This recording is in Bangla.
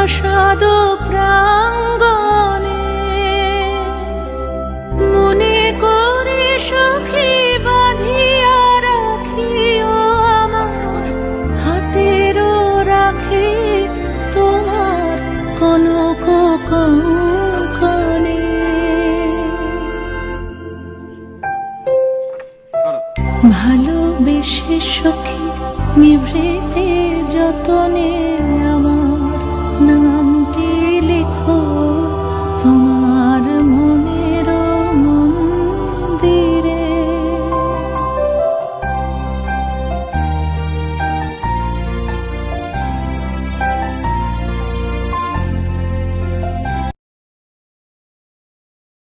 প্রাসাদ প্রাঙ্গণে মনে করে সখী বাঁধিয়া রাখিও আমার হাতেরও রাখে তোমার কনক কঙ্কণে। ভালোবেসে সখী নিভৃতে যতনে আমার নাম